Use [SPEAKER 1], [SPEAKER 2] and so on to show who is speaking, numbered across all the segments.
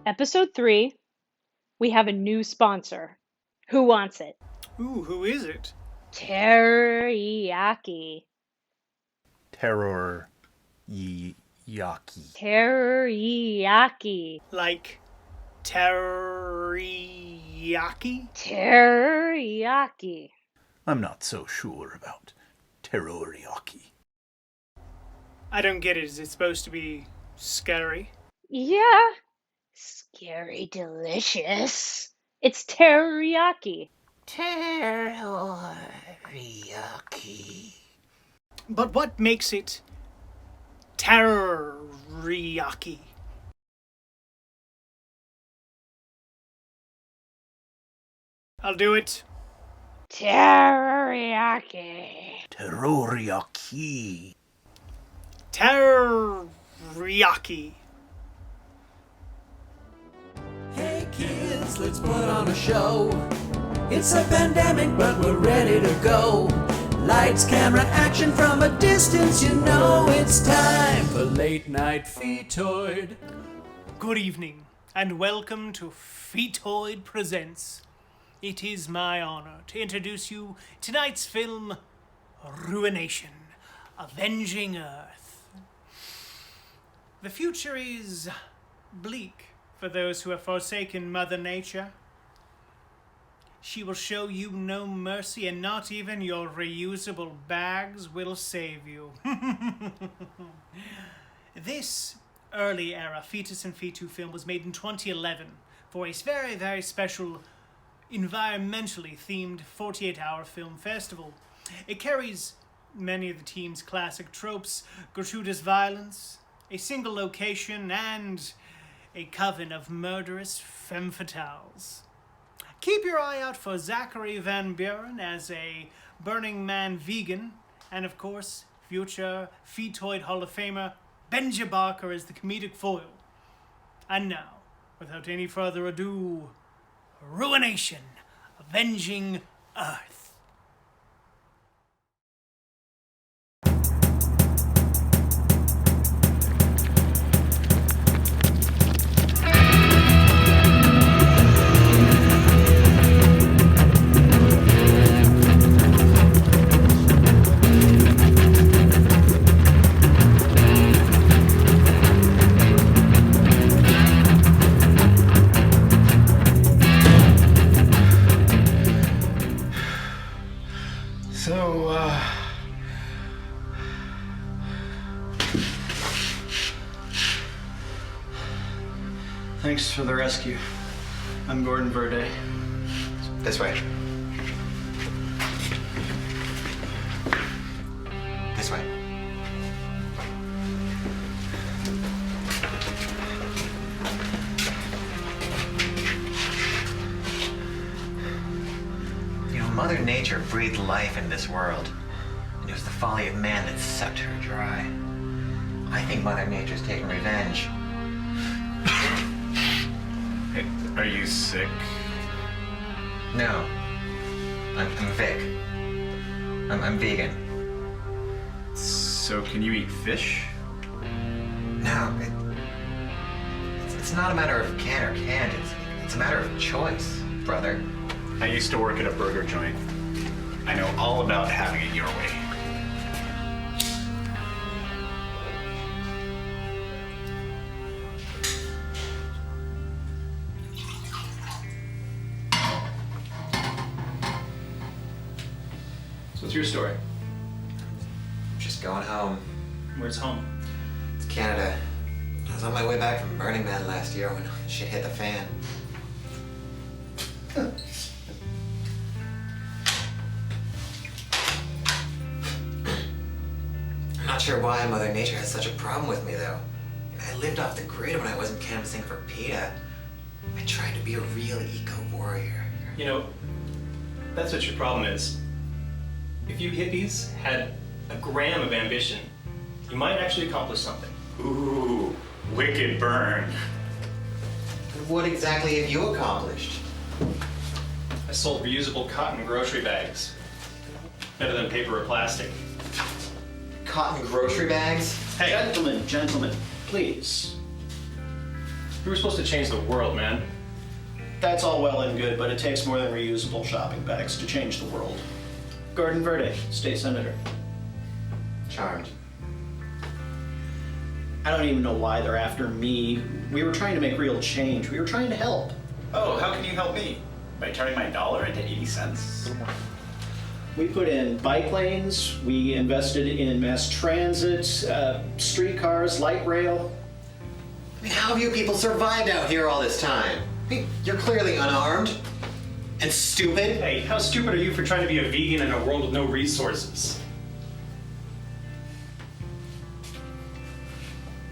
[SPEAKER 1] Episode 3, we have a new sponsor. Who wants it?
[SPEAKER 2] Ooh, who is it?
[SPEAKER 1] Terror-iyaki.
[SPEAKER 3] Terror-iyaki.
[SPEAKER 1] Terror-iyaki.
[SPEAKER 2] Like terror-iyaki?
[SPEAKER 1] Terror-iyaki.
[SPEAKER 3] I'm not so sure about terror-iyaki.
[SPEAKER 2] I don't get it. Is it supposed to be scary?
[SPEAKER 1] Yeah. Scary delicious. It's terror-iyaki.
[SPEAKER 3] Terror-iyaki.
[SPEAKER 2] But what makes it terror-iyaki? I'll do it.
[SPEAKER 1] Terror-iyaki.
[SPEAKER 3] Terror-iyaki.
[SPEAKER 2] Terror-iyaki.
[SPEAKER 4] Hey kids, let's put on a show. It's a pandemic, but we're ready to go. Lights, camera, action from a distance, you know it's time for Late Night Fetoid.
[SPEAKER 2] Good evening, and welcome to Fetoid Presents. It is my honor to introduce you tonight's film, RUINATION, Avenging Earth. The future is bleak for those who have forsaken Mother Nature. She will show you no mercy, and not even your reusable bags will save you. This early era Fetus and Fetu film was made in 2011 for a very, very special environmentally themed 48-hour film festival. It carries many of the team's classic tropes: gratuitous violence, a single location, and a coven of murderous femme fatales. Keep your eye out for Zachary Van Buren as a Burning Man vegan, and of course, future Fetoid Hall of Famer Benja Barker as the comedic foil. And now, without any further ado, RUINATION, Avenging Earth.
[SPEAKER 5] Thanks for the rescue. I'm Gordon Verde.
[SPEAKER 6] This way. This way. You know, Mother Nature breathed life in this world, and it was the folly of man that sucked her dry. I think Mother Nature's taking revenge.
[SPEAKER 5] Hey, are you sick?
[SPEAKER 6] No. I'm Vic. I'm vegan.
[SPEAKER 5] So can you eat fish?
[SPEAKER 6] No, it's not a matter of can or can't. It's a matter of choice, brother.
[SPEAKER 5] I used to work at a burger joint. I know all about having it your way. So what's your story?
[SPEAKER 6] Just going home.
[SPEAKER 5] Where's home?
[SPEAKER 6] It's Canada. I was on my way back from Burning Man last year when shit hit the fan. I'm not sure why Mother Nature has such a problem with me, though. I lived off the grid when I wasn't canvassing for PETA. I tried to be a real eco-warrior.
[SPEAKER 7] You know, that's what your problem is. If you hippies had a gram of ambition, you might actually accomplish something.
[SPEAKER 5] Ooh, wicked burn.
[SPEAKER 6] And what exactly have you accomplished?
[SPEAKER 7] I sold reusable cotton grocery bags. Better than paper or plastic.
[SPEAKER 6] Cotton grocery bags?
[SPEAKER 7] Hey,
[SPEAKER 8] Gentlemen, please.
[SPEAKER 7] We were supposed to change the world, man.
[SPEAKER 8] That's all well and good, but it takes more than reusable shopping bags to change the world. Gordon Verde, state senator.
[SPEAKER 6] Charmed.
[SPEAKER 8] I don't even know why they're after me. We were trying to make real change. We were trying to help.
[SPEAKER 5] Oh, how can you help me? By turning my dollar into 80 cents?
[SPEAKER 8] We put in bike lanes, we invested in mass transit, streetcars, light rail.
[SPEAKER 6] I mean, how have you people survived out here all this time? I mean, you're clearly unarmed and stupid.
[SPEAKER 7] Hey, how stupid are you for trying to be a vegan in a world with no resources?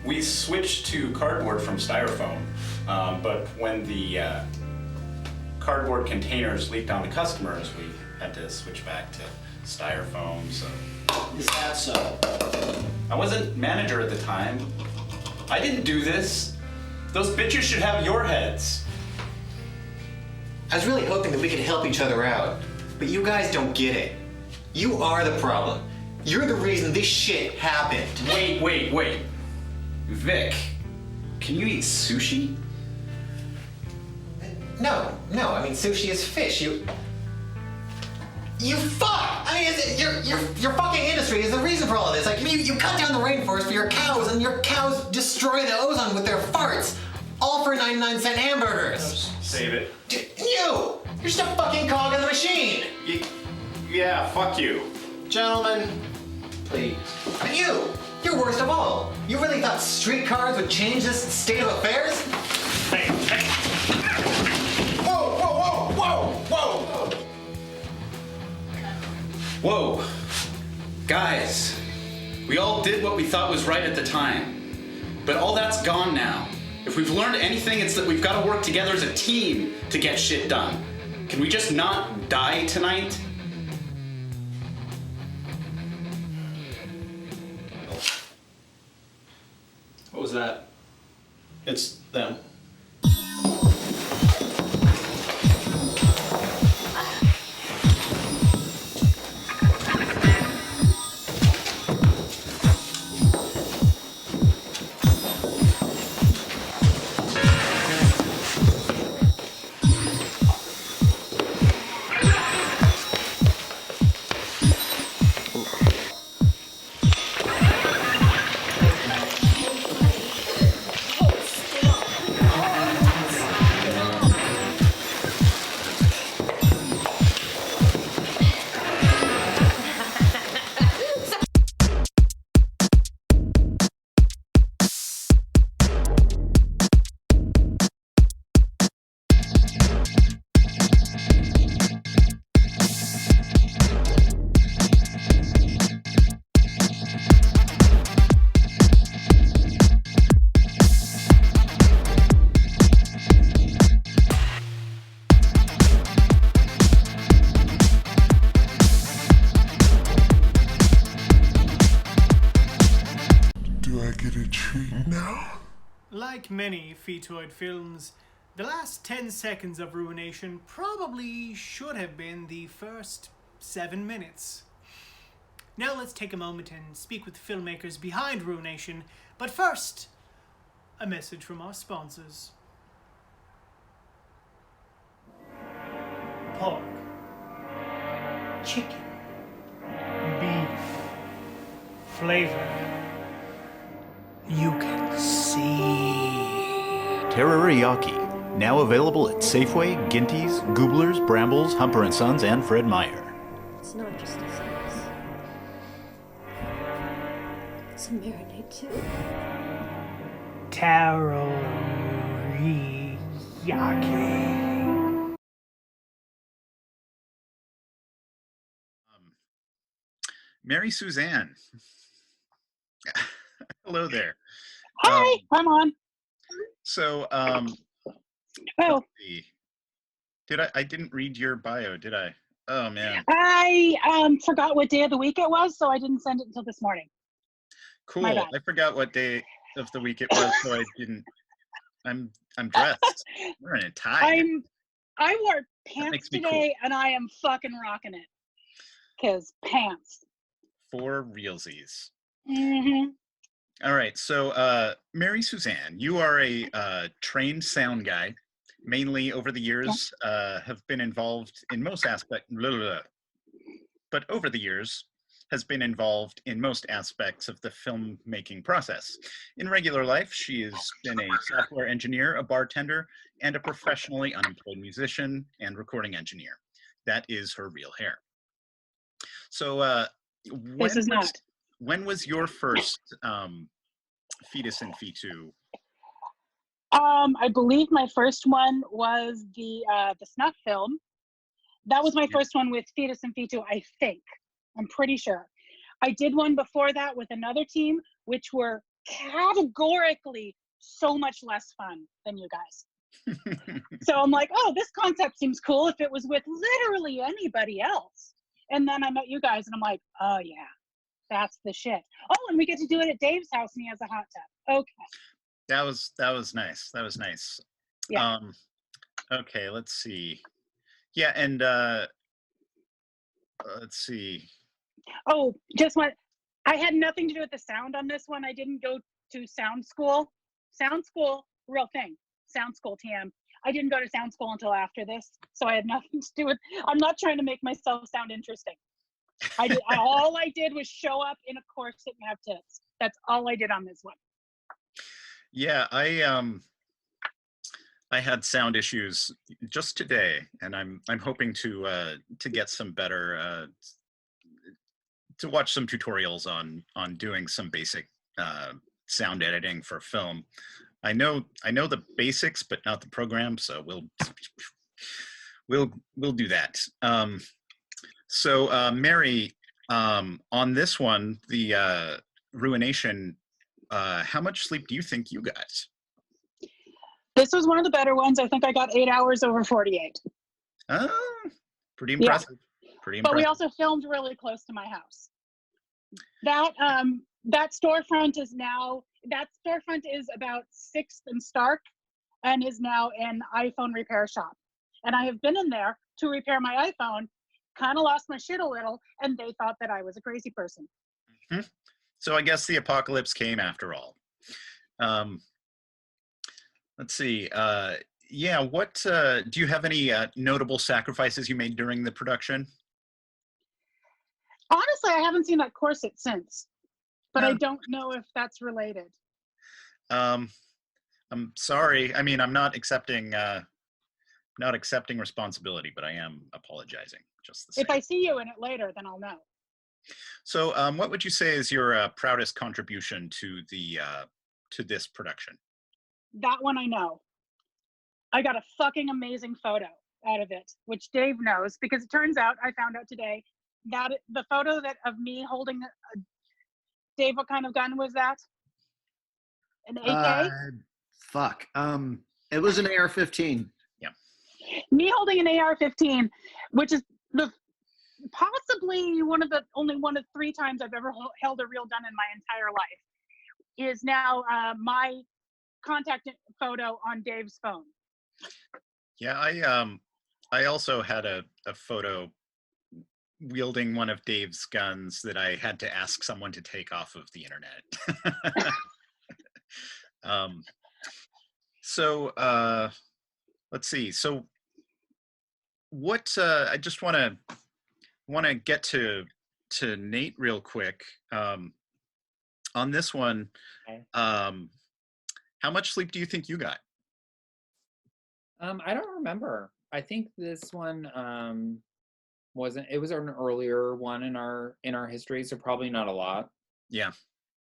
[SPEAKER 5] We switched to cardboard from styrofoam, but when the cardboard containers leaked onto customers, we had to switch back to styrofoam, so...
[SPEAKER 8] Is that so?
[SPEAKER 5] I wasn't manager at the time. I didn't do this. Those bitches should have your heads.
[SPEAKER 6] I was really hoping that we could help each other out, but you guys don't get it. You are the problem. You're the reason this shit happened.
[SPEAKER 5] Wait. Vic, can you eat sushi?
[SPEAKER 6] No, I mean, sushi is fish. You fuck! I mean, your fucking industry is the reason for all of this. Like, you cut down the rainforest for your cows, and your cows destroy the ozone with their farts. All for 99-cent hamburgers.
[SPEAKER 7] Save it.
[SPEAKER 6] You're just a fucking cog in the machine.
[SPEAKER 5] Yeah, fuck you.
[SPEAKER 8] Gentlemen, please.
[SPEAKER 6] And you're worst of all. You really thought streetcars would change this state of affairs?
[SPEAKER 7] Hey.
[SPEAKER 5] Whoa. Guys, we all did what we thought was right at the time. But all that's gone now. If we've learned anything, it's that we've got to work together as a team to get shit done. Can we just not die tonight?
[SPEAKER 7] What was that?
[SPEAKER 8] It's them.
[SPEAKER 2] Like many Fetoid films, the last 10 seconds of Ruination probably should have been the first 7 minutes. Now let's take a moment and speak with the filmmakers behind Ruination, but first, a message from our sponsors. Pork, chicken, beef, flavor. You can see.
[SPEAKER 3] Terror-iyaki, now available at Safeway, Ginty's, Goobler's, Brambles, Humper & Sons, and Fred Meyer.
[SPEAKER 9] It's not just a sauce. It's a marinade too.
[SPEAKER 2] Terror-iyaki.
[SPEAKER 3] Mary Suzanne. Hello there.
[SPEAKER 1] Hi, I'm on.
[SPEAKER 3] So,
[SPEAKER 1] Oh,
[SPEAKER 3] let's see. I didn't read your bio, did I? Oh man.
[SPEAKER 1] I forgot what day of the week it was, so I didn't send it until this morning.
[SPEAKER 3] Cool.
[SPEAKER 1] My bad.
[SPEAKER 3] I forgot what day of the week it was, so I didn't. I'm dressed. Wearing a tie.
[SPEAKER 1] I wore pants
[SPEAKER 3] makes me
[SPEAKER 1] today, and I am fucking rocking it. 'Cause pants.
[SPEAKER 3] For realsies.
[SPEAKER 1] Mm-hmm.
[SPEAKER 3] All right. So, Mary Suzanne, you are a trained sound guy. Mainly over the years, have been involved in most aspects. But over the years, has been involved in most aspects of the filmmaking process. In regular life, she has been a software engineer, a bartender, and a professionally unemployed musician and recording engineer. That is her real hair. So,
[SPEAKER 1] This is not.
[SPEAKER 3] when was your first Fetus and Fetu?
[SPEAKER 10] I believe my first one was the snuff film. That was my first one with Fetus and Fetu, I think. I'm pretty sure. I did one before that with another team, which were categorically so much less fun than you guys. So I'm like, oh, this concept seems cool if it was with literally anybody else. And then I met you guys and I'm like, oh yeah, that's the shit. Oh, and we get to do it at Dave's house and he has a hot tub. Okay.
[SPEAKER 3] That was nice. That was nice.
[SPEAKER 10] Yeah.
[SPEAKER 3] Okay, let's see. Yeah, and let's see.
[SPEAKER 10] Oh, just one. I had nothing to do with the sound on this one. I didn't go to sound school. Sound school, real thing. Sound school, TM. I didn't go to sound school until after this, so I had nothing to do with. I'm not trying to make myself sound interesting. All I did was show up in a corset and have tits. That's all I did on this one.
[SPEAKER 3] Yeah, I had sound issues just today, and I'm hoping to get some better to watch some tutorials on doing some basic sound editing for film. I know the basics, but not the program, so we'll do that. So Mary, on this one, the Ruination, how much sleep do you think you got?
[SPEAKER 10] This was one of the better ones. I think I got 8 hours over 48.
[SPEAKER 3] Oh, pretty impressive. Yeah. Pretty impressive.
[SPEAKER 10] But we also filmed really close to my house. That storefront is about 6th and Stark and is now an iPhone repair shop. And I have been in there to repair my iPhone, kind of lost my shit a little, and they thought that I was a crazy person.
[SPEAKER 3] Mm-hmm. So I guess the apocalypse came after all. Let's see. Yeah, what do you have any notable sacrifices you made during the production?
[SPEAKER 10] Honestly, I haven't seen that corset since, but I don't know if that's related.
[SPEAKER 3] I'm sorry. I mean, I'm not accepting responsibility, but I am apologizing. Just the same.
[SPEAKER 10] If I see you in it later, then I'll know.
[SPEAKER 3] So, what would you say is your proudest contribution to the to this production?
[SPEAKER 10] That one I know. I got a fucking amazing photo out of it, which Dave knows, because it turns out, I found out today, that the photo of me holding Dave, what kind of gun was that? An AK?
[SPEAKER 8] Fuck. It was an AR-15.
[SPEAKER 3] Yeah.
[SPEAKER 10] Me holding an AR-15, which is possibly only one of 3 times I've ever held a real gun in my entire life, is now my contact photo on Dave's phone.
[SPEAKER 3] Yeah, I also had a photo wielding one of Dave's guns that I had to ask someone to take off of the internet. So let's see. So what I just want to get to Nate real quick. On this one, how much sleep do you think you got?
[SPEAKER 11] I don't remember. I think this one it was an earlier one in our history, so probably not a lot.
[SPEAKER 3] Yeah.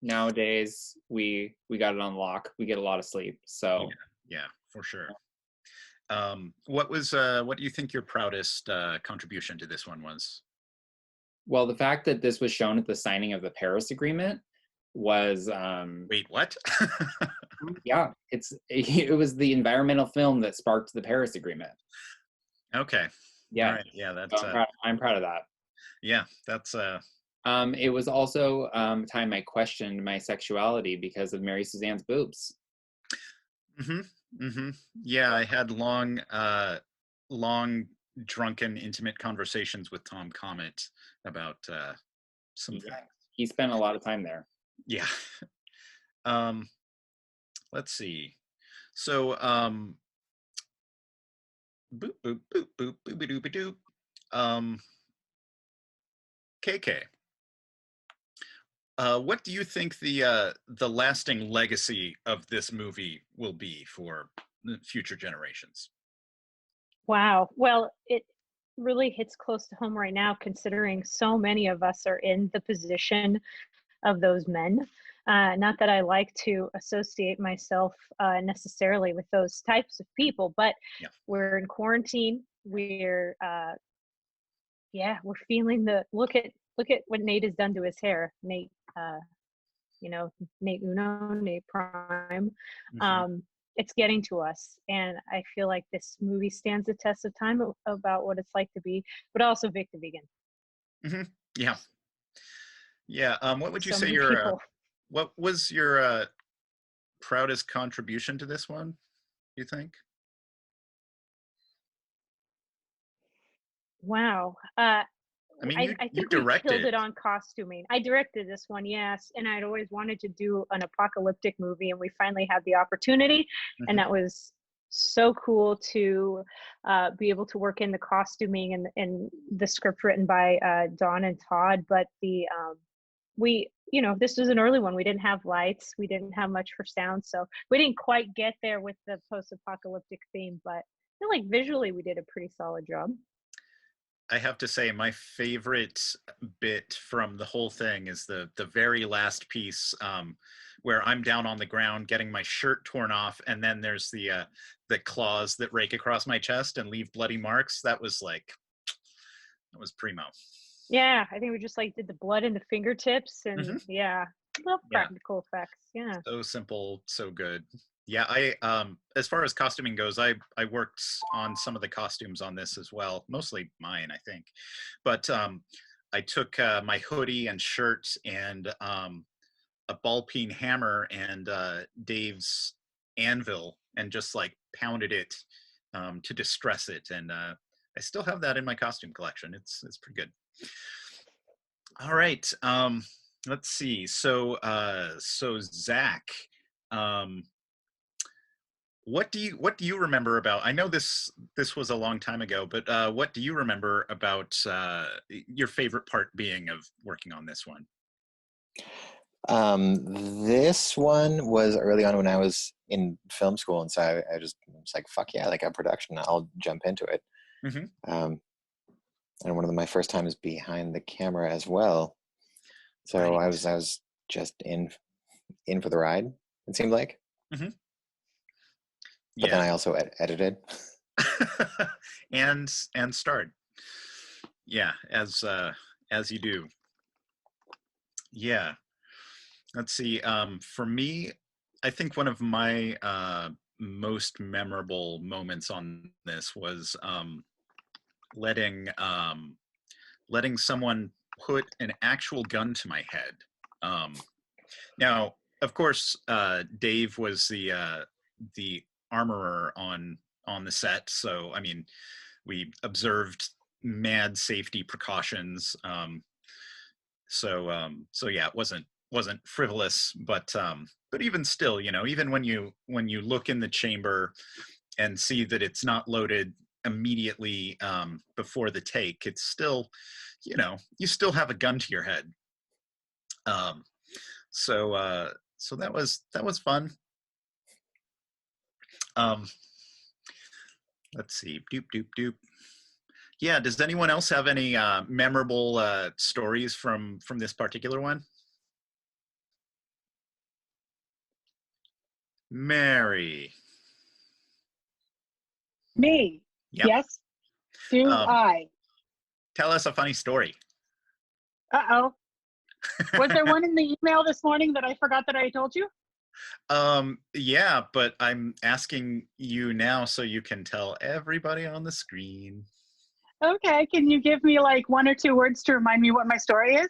[SPEAKER 11] Nowadays we got it on lock. We get a lot of sleep. So
[SPEAKER 3] yeah, for sure. What do you think your proudest contribution to this one was?
[SPEAKER 11] Well, the fact that this was shown at the signing of the Paris Agreement was
[SPEAKER 3] wait, what?
[SPEAKER 11] Yeah, it was the environmental film that sparked the Paris Agreement.
[SPEAKER 3] Okay.
[SPEAKER 11] Yeah.
[SPEAKER 3] Right. Yeah, that's
[SPEAKER 11] so I'm proud of that.
[SPEAKER 3] Yeah, that's
[SPEAKER 11] it was also time I questioned my sexuality because of Mary Suzanne's boobs.
[SPEAKER 3] Yeah, I had long drunken intimate conversations with Tom Comet about some things.
[SPEAKER 11] He spent a lot of time there.
[SPEAKER 3] Yeah. Let's see. So, boop, boop, boop, boop, boop, doop, doop. KK, what do you think the lasting legacy of this movie will be for future generations?
[SPEAKER 1] Wow. Well, it really hits close to home right now, considering so many of us are in the position of those men. Not that I like to associate myself necessarily with those types of people, but
[SPEAKER 3] Yeah.
[SPEAKER 1] we're in quarantine. We're we're feeling the look at what Nate has done to his hair. Nate, Nate Uno, Nate Prime. It's getting to us, and I feel like this movie stands the test of time about what it's like to be, but also Vic the Vegan.
[SPEAKER 3] Yeah. Yeah. What would you
[SPEAKER 1] So
[SPEAKER 3] say
[SPEAKER 1] many
[SPEAKER 3] your
[SPEAKER 1] people.
[SPEAKER 3] what was your proudest contribution to this one, you think?
[SPEAKER 1] Wow.
[SPEAKER 3] I mean,
[SPEAKER 1] I
[SPEAKER 3] you
[SPEAKER 1] think we killed
[SPEAKER 3] directed.
[SPEAKER 1] it on costuming. I directed this one, yes, and I'd always wanted to do an apocalyptic movie, and we finally had the opportunity, and that was so cool to be able to work in the costuming and the script written by Dawn and Todd. But this was an early one. We didn't have lights, we didn't have much for sound, so we didn't quite get there with the post-apocalyptic theme. But I feel like visually we did a pretty solid job.
[SPEAKER 3] I have to say, my favorite bit from the whole thing is the very last piece, where I'm down on the ground getting my shirt torn off, and then there's the claws that rake across my chest and leave bloody marks. That was primo.
[SPEAKER 1] Yeah, I think we just like did the blood in the fingertips, and love practical effects. Yeah.
[SPEAKER 3] So simple, so good. Yeah, I as far as costuming goes, I worked on some of the costumes on this as well, mostly mine, I think. But I took my hoodie and shirt and a ball peen hammer and Dave's anvil and just like pounded it to distress it, and I still have that in my costume collection. It's pretty good. All right, let's see. So Zach, what do you remember about? I know this was a long time ago, but what do you remember about your favorite part being of working on this one?
[SPEAKER 12] This one was early on when I was in film school, and so I just was like, "Fuck yeah!" Like a production, I'll jump into it. And one of my first times behind the camera as well. So I was just in for the ride. It seemed like. But then I also edited
[SPEAKER 3] and starred. Yeah, as you do. Yeah. Let's see. For me, I think one of my most memorable moments on this was letting someone put an actual gun to my head. Now, of course, Dave was the armorer on the set, so I mean, we observed mad safety precautions. So yeah, it wasn't frivolous, but even still, even when you look in the chamber and see that it's not loaded immediately before the take, it's still, you still have a gun to your head. So that was fun. Let's see. Doop doop doop. Yeah. Does anyone else have any memorable stories from this particular one? Mary.
[SPEAKER 10] Me.
[SPEAKER 3] Yep.
[SPEAKER 10] Yes. Do I?
[SPEAKER 3] Tell us a funny story.
[SPEAKER 10] Uh-oh. Was there one in the email this morning that I forgot that I told you?
[SPEAKER 3] Yeah, but I'm asking you now so you can tell everybody on the screen.
[SPEAKER 10] Okay, can you give me like 1 or 2 words to remind me what my story is?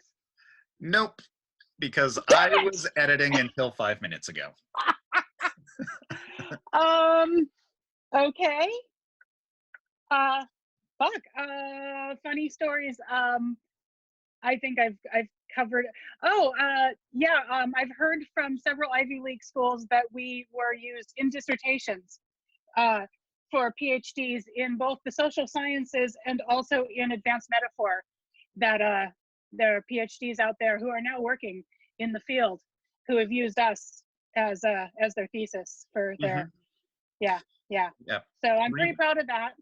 [SPEAKER 3] Nope, because I was editing until 5 minutes ago.
[SPEAKER 10] Okay. Funny stories. I think I've covered. I've heard from several Ivy League schools that we were used in dissertations for PhDs in both the social sciences and also in advanced metaphor. That there are PhDs out there who are now working in the field who have used us as their thesis for their
[SPEAKER 3] Yep.
[SPEAKER 10] So I'm pretty proud of that.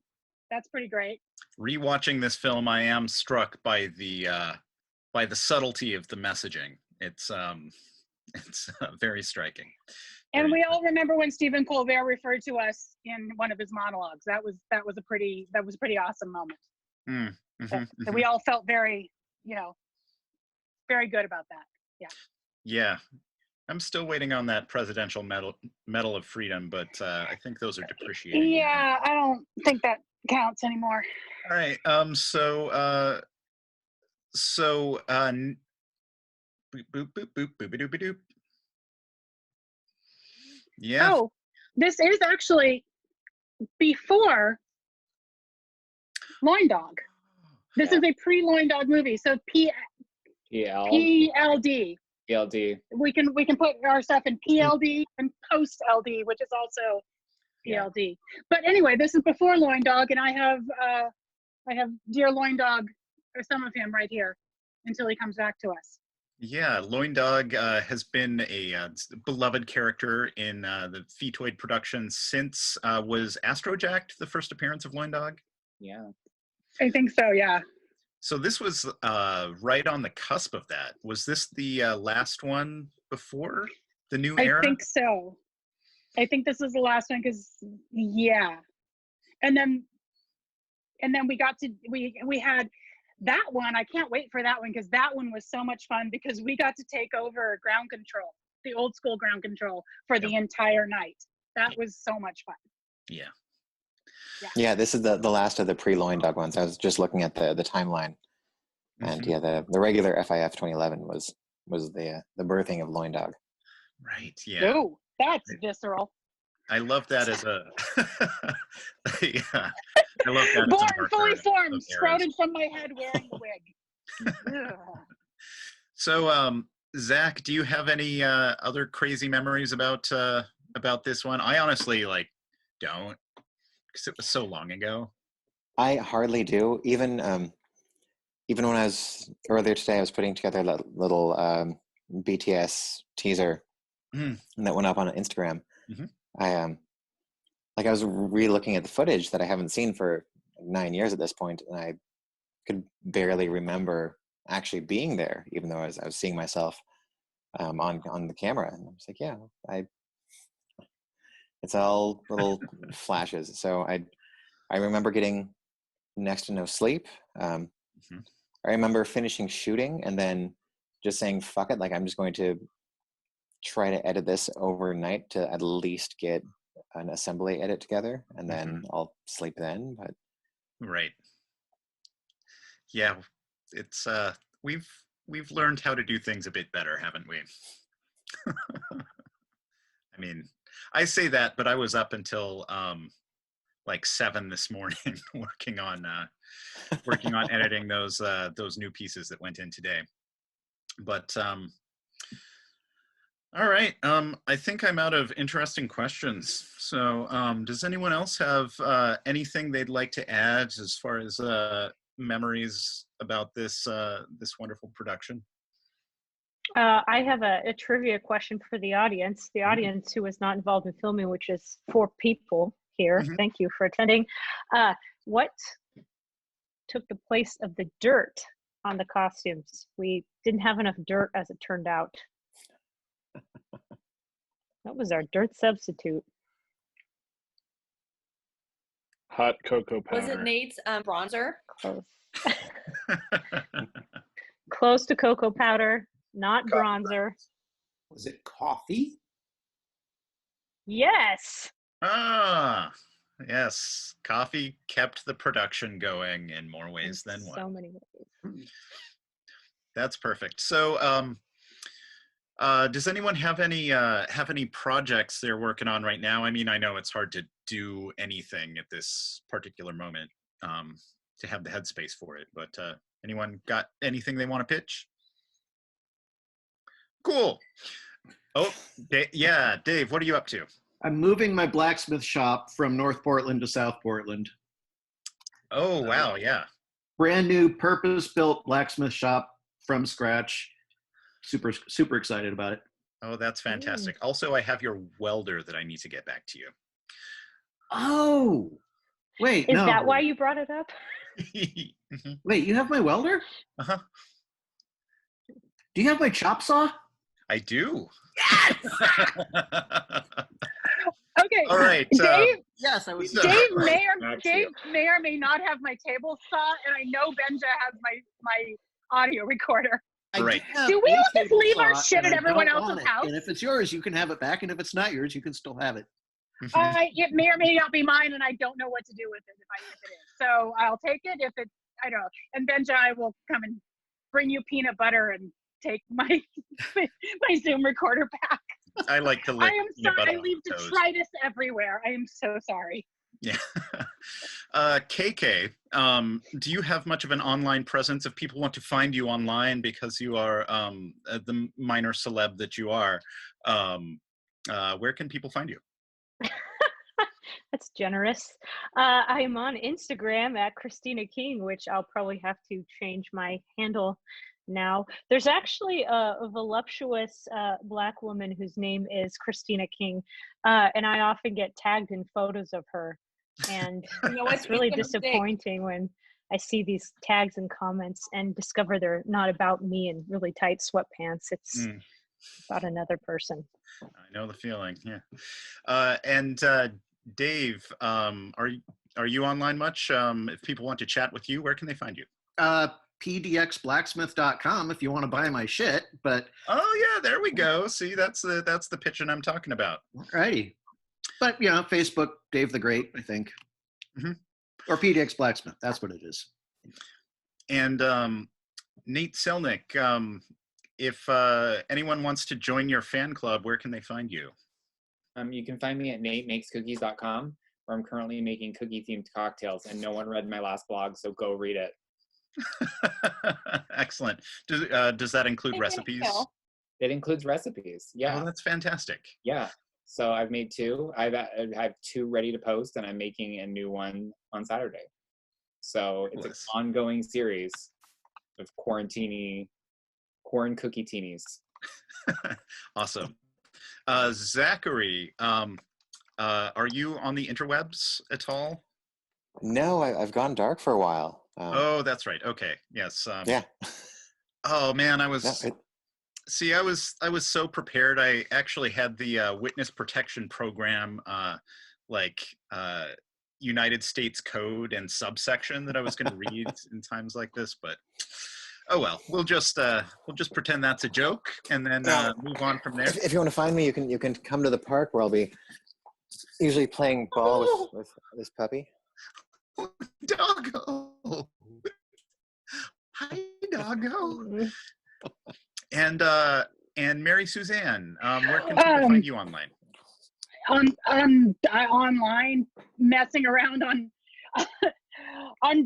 [SPEAKER 10] That's pretty great.
[SPEAKER 3] Rewatching this film, I am struck by the subtlety of the messaging. It's very striking.
[SPEAKER 10] And we all remember when Stephen Colbert referred to us in one of his monologues. That was a pretty awesome moment. So we all felt very, very good about that. Yeah.
[SPEAKER 3] Yeah. I'm still waiting on that Presidential Medal of Freedom, but I think those are depreciating.
[SPEAKER 10] Yeah, I don't think that counts anymore.
[SPEAKER 3] All right. Boop boop boop boop boop doop doop. Yeah.
[SPEAKER 10] Oh, this is actually before Loin Dog. This is a pre-Loin Dog movie. So PLD.
[SPEAKER 11] PLD.
[SPEAKER 10] We can put our stuff in PLD and post LD, which is also PLD. But anyway, this is before Loin Dog, and I have Dear Loin Dog, or some of him right here, until he comes back to us.
[SPEAKER 3] Yeah, Loin Dog has been a beloved character in the Fetoid production since was Astrojacked the first appearance of Loin Dog?
[SPEAKER 11] Yeah.
[SPEAKER 10] I think so, yeah.
[SPEAKER 3] So this was right on the cusp of that. Was this the last one before the new era?
[SPEAKER 10] I think so. I think this is the last one because, yeah. And then we had that one. I can't wait for that one because that one was so much fun because we got to take over ground control, the old school ground control for the entire night. That was so much fun.
[SPEAKER 3] Yeah.
[SPEAKER 12] Yeah, this is the last of the pre-Loin Dog ones. I was just looking at the timeline, and yeah, the regular FIF 2011 was the birthing of Loin Dog.
[SPEAKER 3] Right. Yeah.
[SPEAKER 10] Oh, that's visceral.
[SPEAKER 3] I love that as a. Yeah, I love that.
[SPEAKER 10] Born fully formed, sprouted from my head, wearing the wig.
[SPEAKER 3] So, Zach, do you have any other crazy memories about this one? I honestly don't. Because it was so long ago.
[SPEAKER 12] I hardly do. Even when I was earlier today, I was putting together a little BTS teaser that went up on Instagram. I was re-looking at the footage that I haven't seen for 9 years at this point, and I could barely remember actually being there, even though I was seeing myself on the camera. And I was like, yeah, it's all little flashes. So I remember getting next to no sleep. I remember finishing shooting and then just saying, fuck it, I'm just going to try to edit this overnight to at least get an assembly edit together, and then I'll sleep then. But
[SPEAKER 3] right. Yeah, it's we've learned how to do things a bit better, haven't we? I mean, I say that, but I was up until 7 this morning working on editing those new pieces that went in today. But all right, I think I'm out of interesting questions. So does anyone else have anything they'd like to add as far as memories about this wonderful production?
[SPEAKER 1] I have a trivia question for the audience. The audience who was not involved in filming, which is 4 people here. Thank you for attending. What took the place of the dirt on the costumes? We didn't have enough dirt, as it turned out. What was our dirt substitute?
[SPEAKER 13] Hot cocoa powder.
[SPEAKER 14] Was it Nate's bronzer?
[SPEAKER 1] Close. Close to cocoa powder, not bronzer.
[SPEAKER 15] Was it coffee?
[SPEAKER 1] Yes.
[SPEAKER 3] Ah, yes. Coffee kept the production going in more ways than one.
[SPEAKER 1] So many ways.
[SPEAKER 3] That's perfect. So, does anyone have any projects they're working on right now? I mean, I know it's hard to do anything at this particular moment to have the headspace for it, but anyone got anything they want to pitch? Cool. Oh, yeah, Dave, what are you up to?
[SPEAKER 8] I'm moving my blacksmith shop from North Portland to South Portland.
[SPEAKER 3] Oh, wow, yeah.
[SPEAKER 8] Brand new purpose-built blacksmith shop from scratch. Super excited about it.
[SPEAKER 3] Oh, that's fantastic. Also, I have your welder that I need to get back to you.
[SPEAKER 8] Oh, wait,
[SPEAKER 1] Is
[SPEAKER 8] no.
[SPEAKER 1] that why you brought it up?
[SPEAKER 8] Wait, you have my welder?
[SPEAKER 3] Uh-huh.
[SPEAKER 8] Do you have my chop saw?
[SPEAKER 3] I do.
[SPEAKER 10] Okay.
[SPEAKER 3] All right.
[SPEAKER 10] Dave,
[SPEAKER 8] yes, I was.
[SPEAKER 10] Dave may or may not have my table saw, and I know Benja has my audio recorder.
[SPEAKER 3] Right.
[SPEAKER 10] Do we all just leave our shit at everyone else's house?
[SPEAKER 8] And if it's yours, you can have it back, and if it's not yours, you can still have it.
[SPEAKER 10] It may or may not be mine, and I don't know what to do with it if it is. So I'll take it if it. I don't know. And Benja, I will come and bring you peanut butter and take my Zoom recorder back.
[SPEAKER 3] I like to lick
[SPEAKER 10] I am
[SPEAKER 3] peanut butter
[SPEAKER 10] sorry. I
[SPEAKER 3] on
[SPEAKER 10] leave
[SPEAKER 3] toast.
[SPEAKER 10] detritus everywhere. I am so sorry.
[SPEAKER 3] Yeah. KK, do you have much of an online presence if people want to find you online because you are the minor celeb that you are? Where can people find you?
[SPEAKER 1] That's generous. I am on Instagram at Christina King, which I'll probably have to change my handle now. There's actually a voluptuous Black woman whose name is Christina King, and I often get tagged in photos of her. And it's really disappointing when I see these tags and comments and discover they're not about me in really tight sweatpants. It's about another person.
[SPEAKER 3] I know the feeling, yeah. And Dave, are you online much? If people want to chat with you, where can they find you?
[SPEAKER 8] pdxblacksmith.com if you want to buy my shit, but
[SPEAKER 3] oh yeah, there we go. See, that's the pitching I'm talking about.
[SPEAKER 8] Alrighty. But Facebook, Dave the Great, I think. Or PDX Blacksmith, that's what it is.
[SPEAKER 3] And Nate Selnick, if anyone wants to join your fan club, where can they find you?
[SPEAKER 11] You can find me at natemakescookies.com, where I'm currently making cookie-themed cocktails, and no one read my last blog, so go read it.
[SPEAKER 3] Excellent. Does that include recipes?
[SPEAKER 11] It includes recipes, yeah.
[SPEAKER 3] Oh, that's fantastic.
[SPEAKER 11] Yeah. So I've made 2. I have 2 ready to post, and I'm making a new one on Saturday. So it's an ongoing series of corn cookie teenies.
[SPEAKER 3] Awesome. Zachary, are you on the interwebs at all?
[SPEAKER 12] No, I've gone dark for a while.
[SPEAKER 3] Oh, that's right. Okay. Yes.
[SPEAKER 12] Yeah.
[SPEAKER 3] Oh man, I was so prepared. I actually had the witness protection program, United States Code and subsection that I was going to read in times like this, but oh well. We'll just pretend that's a joke and then move on from there.
[SPEAKER 12] If you want to find me, you can come to the park where I'll be usually playing ball with this puppy.
[SPEAKER 3] Doggo. Hi, Doggo. And Mary Suzanne, where can people find you online?
[SPEAKER 10] Online, messing around on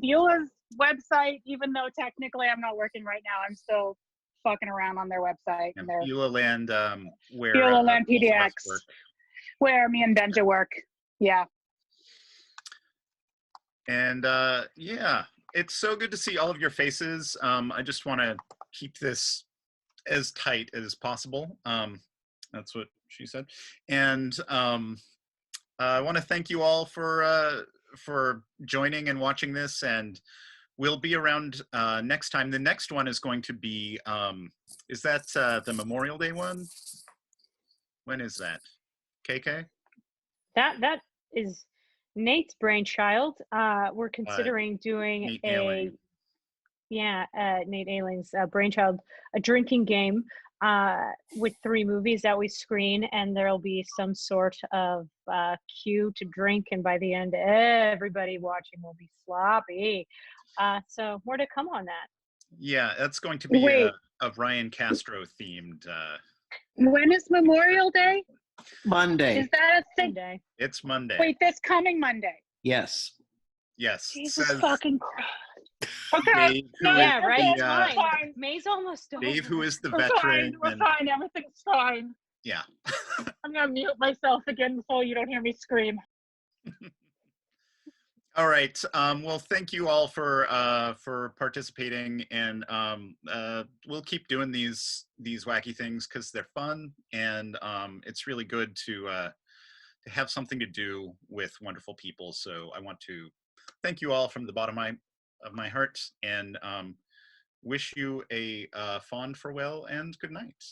[SPEAKER 10] Beulah's website, even though technically I'm not working right now. I'm still fucking around on their website.
[SPEAKER 3] And Beulah Land, where
[SPEAKER 10] Beulah Land PDX, where me and Benja work. Yeah.
[SPEAKER 3] And yeah, it's so good to see all of your faces. I just want to keep this as tight as possible. That's what she said. And I want to thank you all for joining and watching this. And we'll be around next time. The next one is going to be, is that the Memorial Day one? When is that? KK?
[SPEAKER 1] That is Nate's brainchild. We're considering doing
[SPEAKER 3] Nate
[SPEAKER 1] Nate Ailing's brainchild, a drinking game with 3 movies that we screen, and there'll be some sort of cue to drink, and by the end, everybody watching will be sloppy. So more to come on that.
[SPEAKER 3] Yeah, that's going to be a Ryan Castro themed.
[SPEAKER 10] When is Memorial Day?
[SPEAKER 8] Monday.
[SPEAKER 10] Is that a thing?
[SPEAKER 3] It's Monday.
[SPEAKER 10] Wait, this coming Monday?
[SPEAKER 8] Yes.
[SPEAKER 3] Yes.
[SPEAKER 10] Jesus fucking Christ. Okay.
[SPEAKER 3] Dave,
[SPEAKER 10] No,
[SPEAKER 3] who
[SPEAKER 1] Yeah,
[SPEAKER 3] is
[SPEAKER 1] right.
[SPEAKER 3] the,
[SPEAKER 1] Fine.
[SPEAKER 10] fine.
[SPEAKER 1] May's almost over.
[SPEAKER 3] Dave, who is the
[SPEAKER 10] We're
[SPEAKER 3] veteran.
[SPEAKER 10] fine. We're
[SPEAKER 3] and-
[SPEAKER 10] fine. Everything's fine.
[SPEAKER 3] Yeah.
[SPEAKER 10] I'm gonna mute myself again so you don't hear me scream.
[SPEAKER 3] All right. Well, thank you all for participating, and we'll keep doing these wacky things because they're fun, and it's really good to have something to do with wonderful people. So I want to thank you all from the bottom of my heart, and wish you a fond farewell and good night.